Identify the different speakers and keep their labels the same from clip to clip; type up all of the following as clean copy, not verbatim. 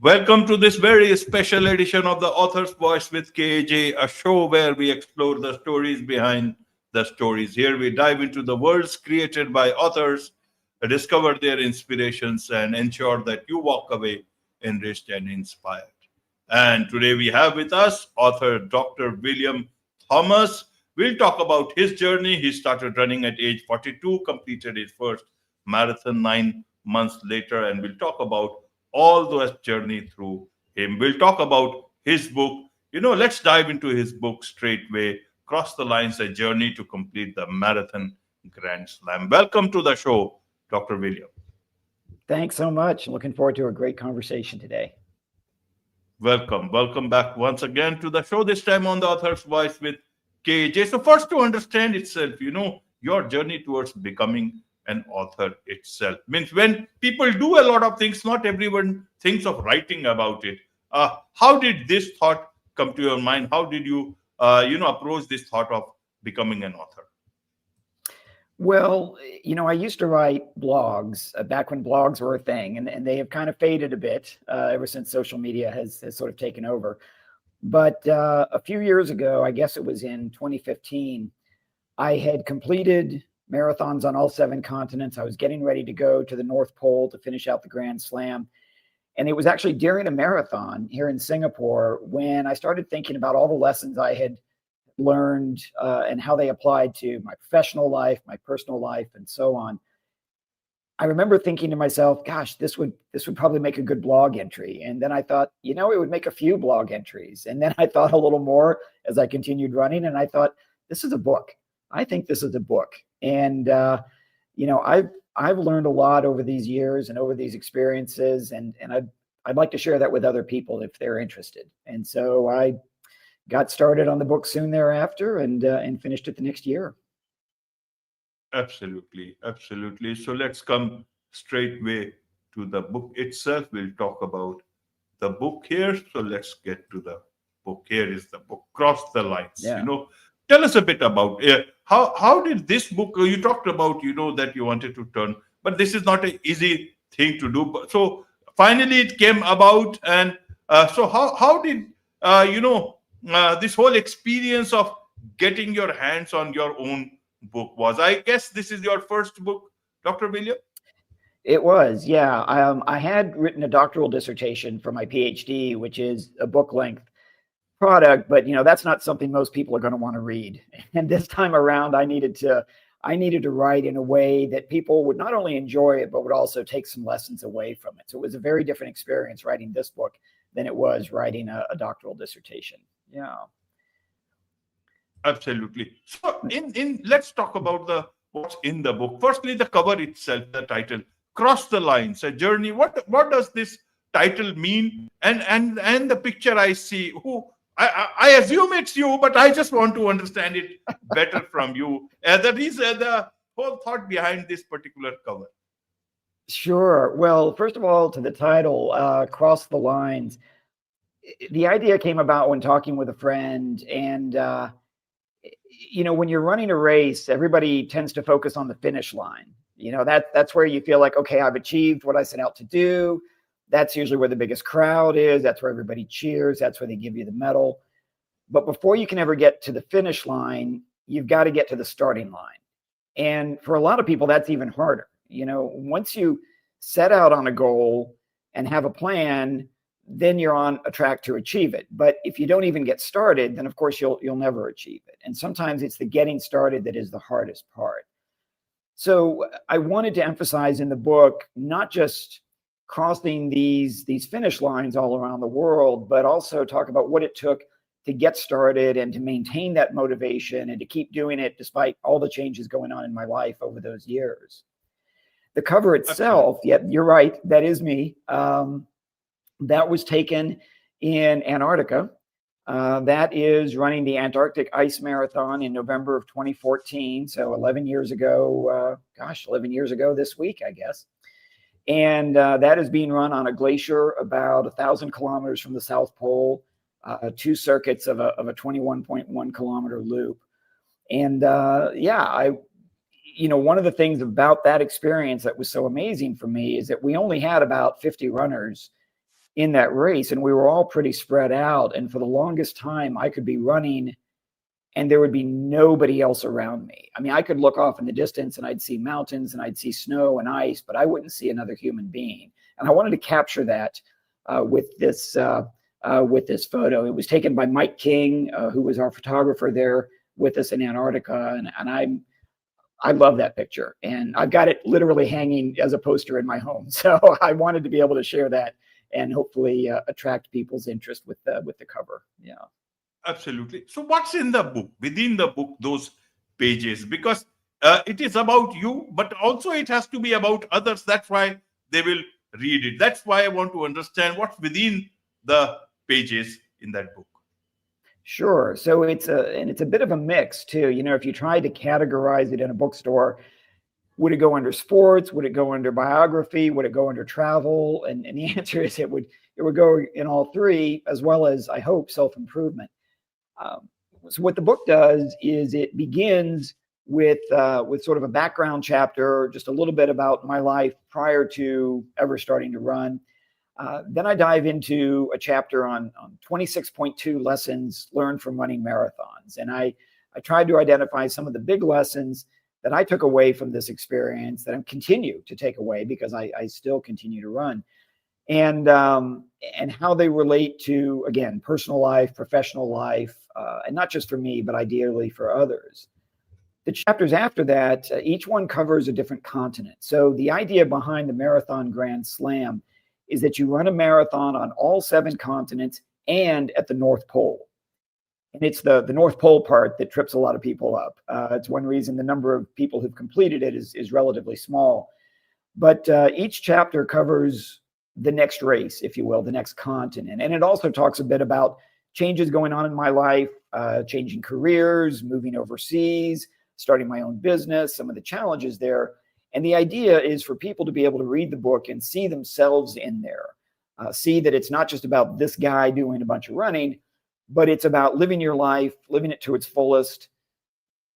Speaker 1: Welcome to this very special edition of the Author's Voice with KAJ, a show where we explore the stories behind the stories. Here we dive into the worlds created by authors, discover their inspirations, and ensure that you walk away enriched and inspired. And today we have with us author Dr. William Thomas. We'll talk about his journey. He started running at age 42, completed his first marathon 9 months later, and we'll talk about all the journey through him. We'll talk about his book. Let's dive into his book straight away. Cross the Lines, a journey to complete the marathon Grand Slam. Welcome to the show, Dr. William.
Speaker 2: Thanks so much. Looking forward to a great conversation today.
Speaker 1: Welcome back once again to the show, this time on the Author's Voice with KJ. So first, to understand itself, your journey towards becoming an author itself means when people do a lot of things, not everyone thinks of writing about it. How did this thought come to your mind? How did you approach this thought of becoming an author?
Speaker 2: Well, I used to write blogs back when blogs were a thing, and they have kind of faded a bit ever since social media has sort of taken over. But a few years ago, I guess it was in 2015, I had completed marathons on all 7 continents. I was getting ready to go to the North Pole to finish out the Grand Slam. And it was actually during a marathon here in Singapore when I started thinking about all the lessons I had learned and how they applied to my professional life, my personal life, and so on. I remember thinking to myself, gosh, this would probably make a good blog entry. And then I thought, it would make a few blog entries. And then I thought a little more as I continued running, and I thought, this is a book. I think this is a book. And I've learned a lot over these years and over these experiences, and I'd like to share that with other people if they're interested. And so I got started on the book soon thereafter and finished it the next year.
Speaker 1: Absolutely. So let's come straight way to the book itself. We'll talk about the book here. So let's get to the book. Here is the book, Cross the Lines.
Speaker 2: Yeah.
Speaker 1: Tell us a bit about how did this book, you talked about, that you wanted to turn, but this is not an easy thing to do. So finally it came about. And so how did, this whole experience of getting your hands on your own book was? I guess this is your first book, Dr. William?
Speaker 2: It was, yeah. I had written a doctoral dissertation for my PhD, which is a book length product, but that's not something most people are going to want to read. And this time around, I needed to write in a way that people would not only enjoy it, but would also take some lessons away from it. So it was a very different experience writing this book than it was writing a doctoral dissertation. Yeah.
Speaker 1: Absolutely. So let's talk about what's in the book. Firstly, the cover itself, the title, Cross the Lines, a journey. What does this title mean? And the picture I see, I assume it's you, but I just want to understand it better from you. That is the whole thought behind this particular cover.
Speaker 2: Sure. Well, first of all, to the title, Cross the Lines, the idea came about when talking with a friend. And, when you're running a race, everybody tends to focus on the finish line. That's where you feel like, okay, I've achieved what I set out to do. That's usually where the biggest crowd is. That's where everybody cheers. That's where they give you the medal. But before you can ever get to the finish line, you've got to get to the starting line. And for a lot of people, that's even harder. Once you set out on a goal and have a plan, then you're on a track to achieve it. But if you don't even get started, then of course you'll never achieve it. And sometimes it's the getting started that is the hardest part. So I wanted to emphasize in the book, not just crossing these finish lines all around the world, but also talk about what it took to get started and to maintain that motivation and to keep doing it despite all the changes going on in my life over those years. The cover itself, yeah, you're right, that is me. That was taken in Antarctica. That is running the Antarctic Ice Marathon in November of 2014. So 11 years ago, 11 years ago this week, I guess. And that is being run on a glacier about 1,000 kilometers from the South Pole, 2 circuits of a 21.1 kilometer loop. And one of the things about that experience that was so amazing for me is that we only had about 50 runners in that race, and we were all pretty spread out. And for the longest time, I could be running and there would be nobody else around me. I mean, I could look off in the distance and I'd see mountains and I'd see snow and ice, but I wouldn't see another human being. And I wanted to capture that with this photo. It was taken by Mike King, who was our photographer there with us in Antarctica, and I love that picture, and I've got it literally hanging as a poster in my home. So I wanted to be able to share that and hopefully attract people's interest with the cover. Yeah.
Speaker 1: Absolutely. So what's in the book, within the book, those pages? Because it is about you, but also it has to be about others. That's why they will read it. That's why I want to understand what's within the pages in that book.
Speaker 2: Sure. So it's a bit of a mix too. You know, if you tried to categorize it in a bookstore, would it go under sports? Would it go under biography? Would it go under travel? And the answer is it would go in all three, as well as, I hope, self-improvement. So what the book does is it begins with sort of a background chapter, just a little bit about my life prior to ever starting to run. Then I dive into a chapter on 26.2 lessons learned from running marathons. And I tried to identify some of the big lessons that I took away from this experience that I continue to take away because I still continue to run. And how they relate to, again, personal life, professional life, and not just for me, but ideally for others. The chapters after that, each one covers a different continent. So the idea behind the Marathon Grand Slam is that you run a marathon on all 7 continents and at the North Pole. And it's the North Pole part that trips a lot of people up. It's one reason the number of people who've completed it is relatively small. But each chapter covers the next race, if you will, the next continent. And it also talks a bit about changes going on in my life, changing careers, moving overseas, starting my own business, some of the challenges there. And the idea is for people to be able to read the book and see themselves in there, see that it's not just about this guy doing a bunch of running, but it's about living your life, living it to its fullest,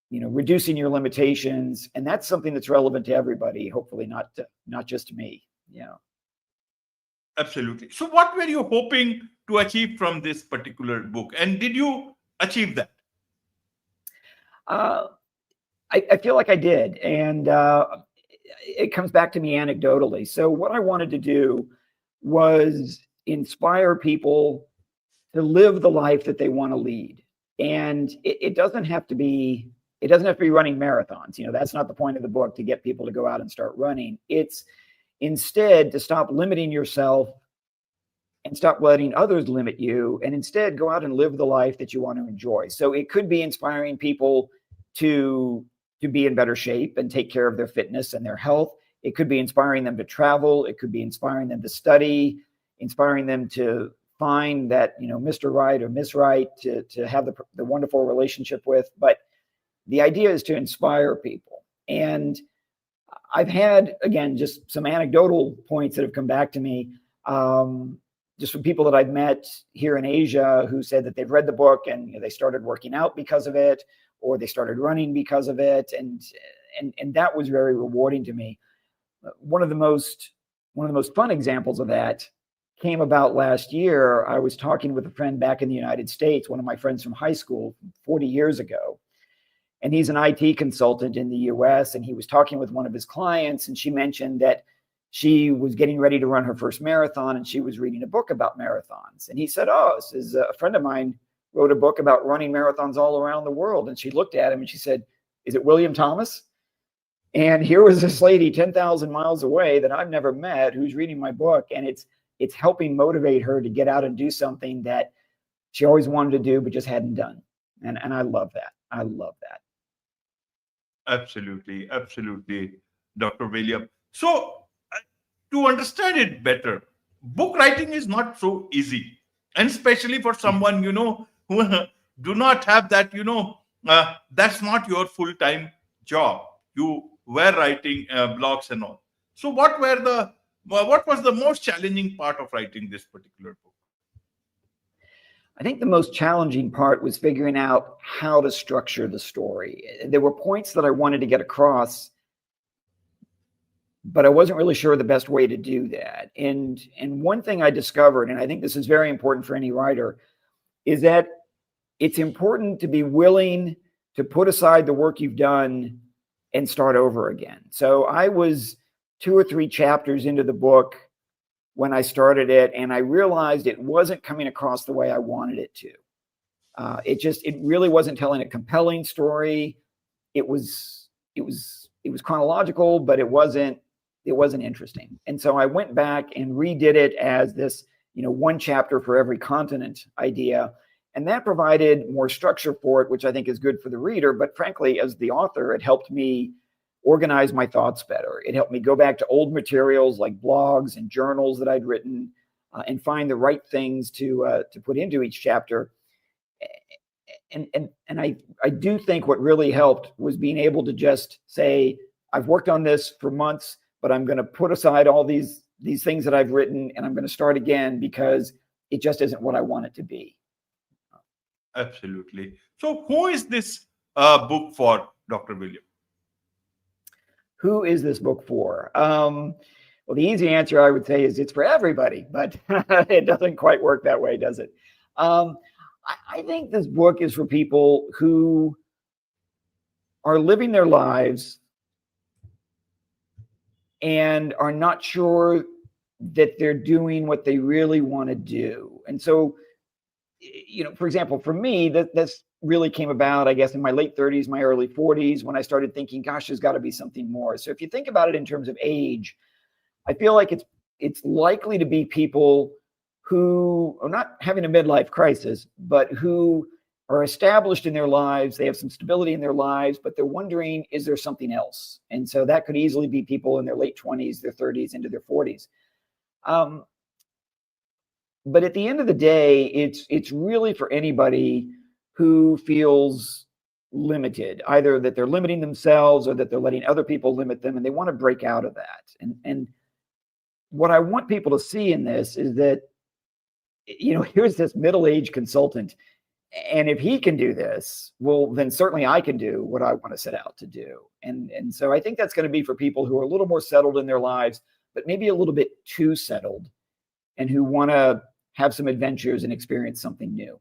Speaker 2: you know, reducing your limitations. And that's something that's relevant to everybody, hopefully not just to me. Yeah.
Speaker 1: Absolutely. So what were you hoping to achieve from this particular book? And did you achieve that?
Speaker 2: I feel like I did. And it comes back to me anecdotally. So what I wanted to do was inspire people to live the life that they want to lead. And it doesn't have to be running marathons. You know, that's not the point of the book, to get people to go out and start running. It's instead to stop limiting yourself and stop letting others limit you, and instead go out and live the life that you want to enjoy. So it could be inspiring people to be in better shape and take care of their fitness and their health. It could be inspiring them to travel. It could be inspiring them to study, inspiring them to find that, you know, Mr. Right or Miss Right to have the wonderful relationship with. But the idea is to inspire people. And I've had, again, just some anecdotal points that have come back to me, just from people that I've met here in Asia who said that they've read the book and, you know, they started working out because of it, or they started running because of it. And that was very rewarding to me. One of the most fun examples of that came about last year. I was talking with a friend back in the United States, one of my friends from high school 40 years ago. And he's an IT consultant in the US. And he was talking with one of his clients, and she mentioned that she was getting ready to run her first marathon, and she was reading a book about marathons. And he said, "Oh, this is a friend of mine wrote a book about running marathons all around the world." And she looked at him and she said, "Is it William Thomas?" And here was this lady 10,000 miles away that I've never met who's reading my book. And it's helping motivate her to get out and do something that she always wanted to do, but just hadn't done. And I love that. I love that.
Speaker 1: Absolutely. Absolutely, Dr. William. So to understand it better, book writing is not so easy. And especially for someone, you know, who do not have that, you know, that's not your full-time job. You were writing blogs and all. So what was the most challenging part of writing this particular book?
Speaker 2: I think the most challenging part was figuring out how to structure the story. There were points that I wanted to get across but I wasn't really sure the best way to do that. And one thing I discovered, and I think this is very important for any writer, is that it's important to be willing to put aside the work you've done and start over again. So I was 2 or 3 chapters into the book when I started it, and I realized it wasn't coming across the way I wanted it to. It really wasn't telling a compelling story. It was chronological, but it wasn't interesting. And so I went back and redid it as this, 1 chapter for every continent idea. And that provided more structure for it, which I think is good for the reader. But frankly, as the author, it helped me organize my thoughts better. It helped me go back to old materials like blogs and journals that I'd written and find the right things to put into each chapter. And I do think what really helped was being able to just say, I've worked on this for months, but I'm going to put aside all these things that I've written, and I'm going to start again because it just isn't what I want it to be.
Speaker 1: Absolutely. So who is this book for, Dr. William?
Speaker 2: Who is this book for? Well, the easy answer I would say is it's for everybody, but it doesn't quite work that way, does it? I think this book is for people who are living their lives and are not sure that they're doing what they really want to do. And so, for example, for me, this really came about, I guess, in my late 30s, my early 40s, when I started thinking, gosh, there's got to be something more. So if you think about it in terms of age, I feel like it's likely to be people who are not having a midlife crisis, but who are established in their lives. They have some stability in their lives, but they're wondering, is there something else? And so that could easily be people in their late 20s, their 30s, into their 40s. But at the end of the day, it's really for anybody who feels limited, either that they're limiting themselves or that they're letting other people limit them, and they want to break out of that. And what I want people to see in this is that, here's this middle-aged consultant, and if he can do this, well, then certainly I can do what I want to set out to do. And so I think that's going to be for people who are a little more settled in their lives, but maybe a little bit too settled, and who want to have some adventures and experience something new.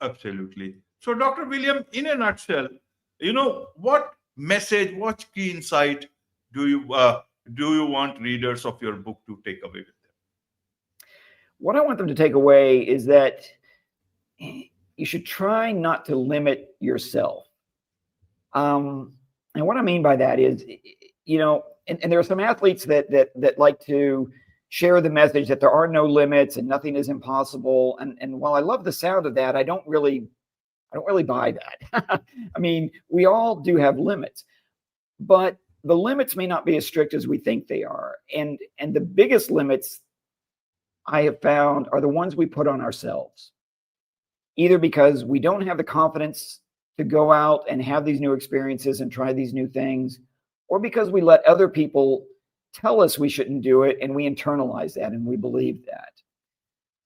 Speaker 1: Absolutely. So, Dr. William, in a nutshell, what message, what key insight do you want readers of your book to take away with them?
Speaker 2: What I want them to take away is that you should try not to limit yourself. And what I mean by that is, and there are some athletes that like to share the message that there are no limits and nothing is impossible. And while I love the sound of that, I don't really buy that. I mean, we all do have limits, but the limits may not be as strict as we think they are. And the biggest limits I have found are the ones we put on ourselves, either because we don't have the confidence to go out and have these new experiences and try these new things, or because we let other people tell us we shouldn't do it, and we internalize that and we believe that.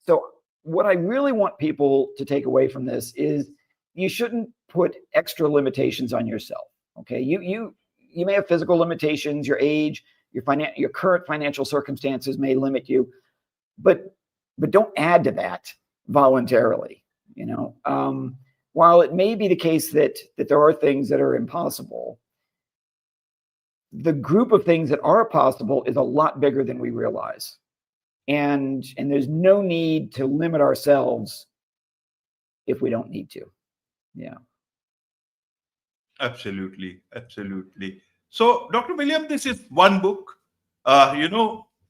Speaker 2: So what I really want people to take away from this is you shouldn't put extra limitations on yourself. Okay, you may have physical limitations, your age, your current financial circumstances may limit you, but don't add to that voluntarily. While it may be the case that there are things that are impossible, the group of things that are possible is a lot bigger than we realize. And there's no need to limit ourselves if we don't need to. Yeah.
Speaker 1: Absolutely. Absolutely. So, Dr. William, this is one book.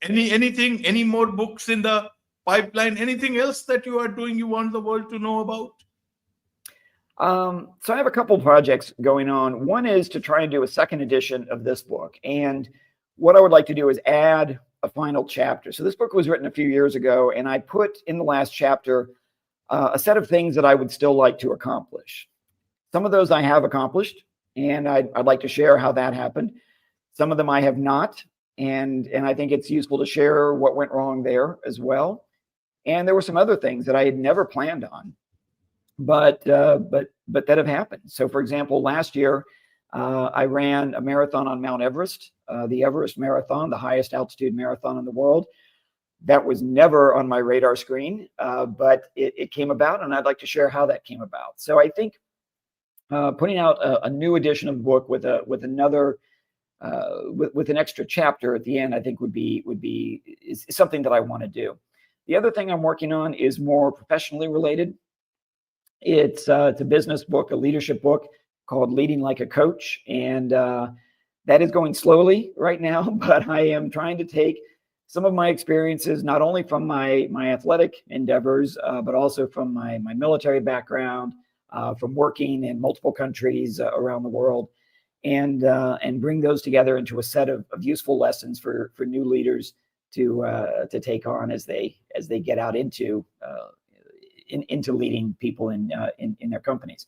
Speaker 1: Any more books in the pipeline? Anything else that you are doing you want the world to know about?
Speaker 2: So I have a couple projects going on. One is to try and do a second edition of this book. And what I would like to do is add a final chapter. So this book was written a few years ago, and I put in the last chapter a set of things that I would still like to accomplish. Some of those I have accomplished, and I'd like to share how that happened. Some of them I have not, and I think it's useful to share what went wrong there as well. And there were some other things that I had never planned on, but that have happened. So, for example, last year I ran a marathon on Mount Everest the Everest Marathon, the highest altitude marathon in the world. That was never on my radar screen, but it came about, and I'd like to share how that came about. So I think putting out a new edition of the book with another with an extra chapter at the end, I think is something that I want to do. The other thing I'm working on is more professionally related. It's a business book, a leadership book called Leading Like a Coach, and that is going slowly right now. But I am trying to take some of my experiences, not only from my athletic endeavors, but also from my military background, from working in multiple countries around the world, and bring those together into a set of useful lessons for new leaders to take on as they get out into leading people in their companies.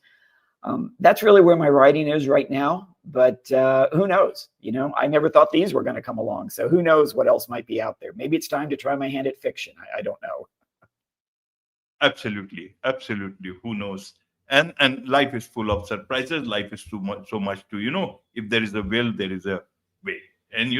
Speaker 2: That's really where my writing is right now. But who knows? I never thought these were going to come along. So who knows what else might be out there? Maybe it's time to try my hand at fiction. I don't know.
Speaker 1: Absolutely, absolutely. Who knows? And life is full of surprises. Life is so much to if there is a will, there is a way. And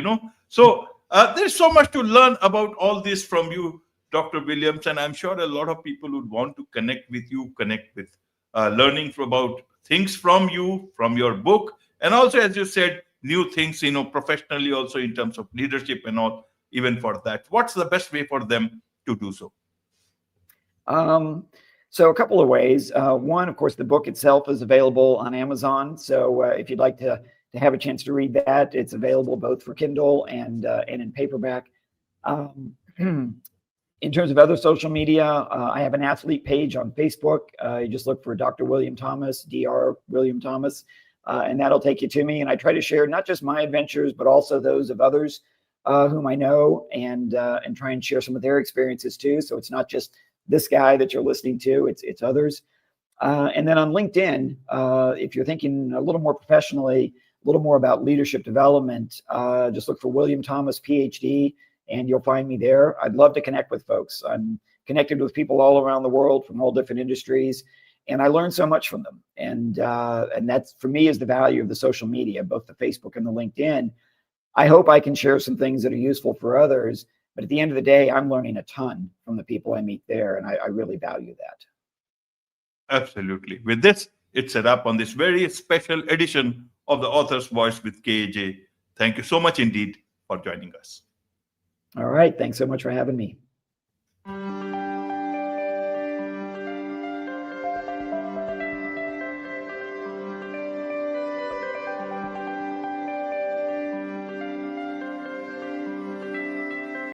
Speaker 1: so there's so much to learn about all this from you, Dr. Williams. And I'm sure a lot of people would want to connect with you, connect with learning about things from you, from your book, and also, as you said, new things, professionally, also in terms of leadership and all. Even for that, what's the best way for them to do so?
Speaker 2: So a couple of ways. One, of course, the book itself is available on Amazon. So if you'd like to have a chance to read that, it's available both for Kindle and in paperback. In terms of other social media, I have an athlete page on Facebook. You just look for Dr. William Thomas, Dr. William Thomas, and that'll take you to me. And I try to share not just my adventures, but also those of others whom I know, and try and share some of their experiences too. So it's not just this guy that you're listening to, it's others. And then on LinkedIn, if you're thinking a little more professionally, a little more about leadership development, just look for William Thomas, PhD, and you'll find me there. I'd love to connect with folks. I'm connected with people all around the world from all different industries, and I learn so much from them. And that's, for me, is the value of the social media, both the Facebook and the LinkedIn. I hope I can share some things that are useful for others, but at the end of the day, I'm learning a ton from the people I meet there, and I really value that.
Speaker 1: Absolutely. With this, it's a wrap on this very special edition of The Author's Voice with KAJ. Thank you so much indeed for joining us.
Speaker 2: All right. Thanks so much for having me.